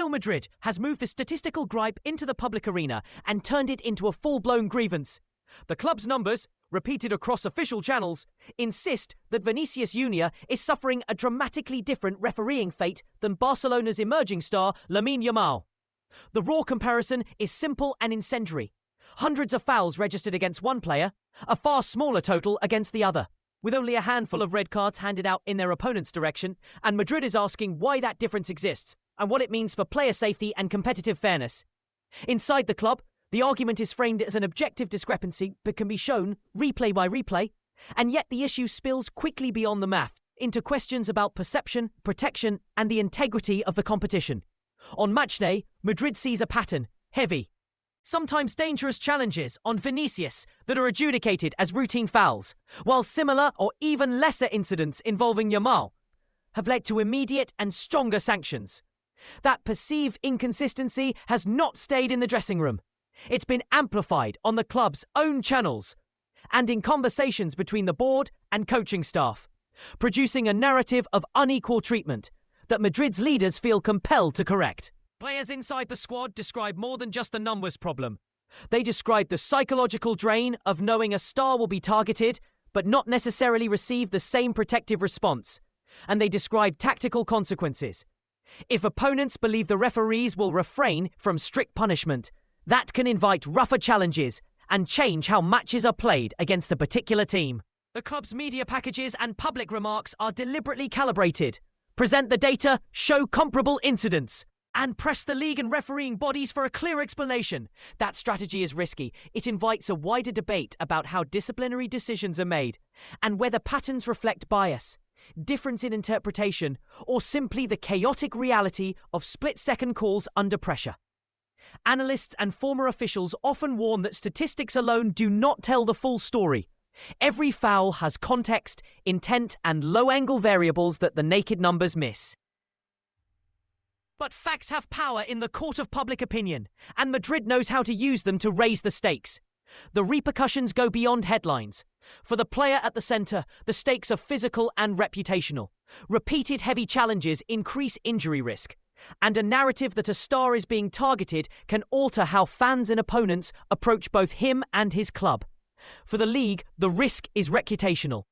Real Madrid has moved the statistical gripe into the public arena and turned it into a full-blown grievance. The club's numbers, repeated across official channels, insist that Vinicius Jr. is suffering a dramatically different refereeing fate than Barcelona's emerging star Lamine Yamal. The raw comparison is simple and incendiary. Hundreds of fouls registered against one player, a far smaller total against the other, with only a handful of red cards handed out in their opponent's direction, and Madrid is asking why that difference exists and what it means for player safety and competitive fairness. Inside the club, the argument is framed as an objective discrepancy that can be shown replay by replay, and yet the issue spills quickly beyond the math into questions about perception, protection, and the integrity of the competition. On match day, Madrid sees a pattern: heavy, sometimes dangerous challenges on Vinicius that are adjudicated as routine fouls, while similar or even lesser incidents involving Yamal have led to immediate and stronger sanctions. That perceived inconsistency has not stayed in the dressing room. It's been amplified on the club's own channels and in conversations between the board and coaching staff, producing a narrative of unequal treatment that Madrid's leaders feel compelled to correct. Players inside the squad describe more than just the numbers problem. They describe the psychological drain of knowing a star will be targeted but not necessarily receive the same protective response. And they describe tactical consequences. If opponents believe the referees will refrain from strict punishment, that can invite rougher challenges and change how matches are played against a particular team. The club's media packages and public remarks are deliberately calibrated, present the data, show comparable incidents, and press the league and refereeing bodies for a clear explanation. That strategy is risky. It invites a wider debate about how disciplinary decisions are made and whether patterns reflect bias, difference in interpretation, or simply the chaotic reality of split-second calls under pressure. Analysts and former officials often warn that statistics alone do not tell the full story. Every foul has context, intent, and low-angle variables that the naked numbers miss. But facts have power in the court of public opinion, and Madrid knows how to use them to raise the stakes. The repercussions go beyond headlines. For the player at the centre, the stakes are physical and reputational. Repeated heavy challenges increase injury risk, and a narrative that a star is being targeted can alter how fans and opponents approach both him and his club. For the league, the risk is reputational.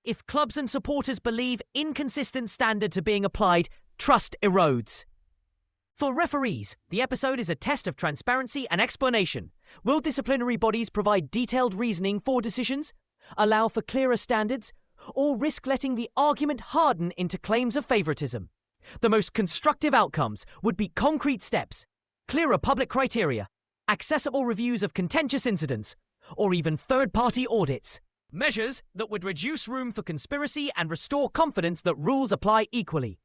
If clubs and supporters believe inconsistent standards are being applied, trust erodes. For referees, the episode is a test of transparency and explanation. Will disciplinary bodies provide detailed reasoning for decisions, allow for clearer standards, or risk letting the argument harden into claims of favouritism? The most constructive outcomes would be concrete steps, clearer public criteria, accessible reviews of contentious incidents, or even third-party audits. Measures that would reduce room for conspiracy and restore confidence that rules apply equally.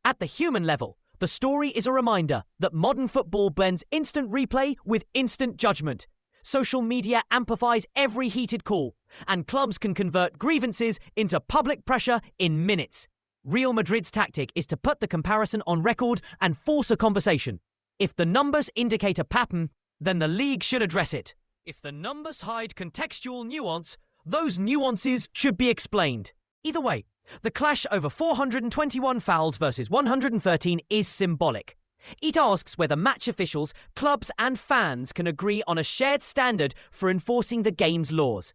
At the human level, the story is a reminder that modern football blends instant replay with instant judgment. Social media amplifies every heated call, and clubs can convert grievances into public pressure in minutes. Real Madrid's tactic is to put the comparison on record and force a conversation. If the numbers indicate a pattern, then the league should address it. If the numbers hide contextual nuance, those nuances should be explained. Either way, the clash over 421 fouls versus 113 is symbolic. It asks whether match officials, clubs, and fans can agree on a shared standard for enforcing the game's laws.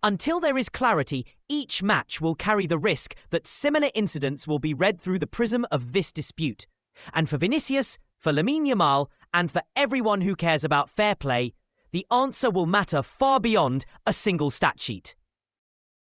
Until there is clarity, each match will carry the risk that similar incidents will be read through the prism of this dispute. And for Vinicius, for Lamine Yamal, and for everyone who cares about fair play, the answer will matter far beyond a single stat sheet.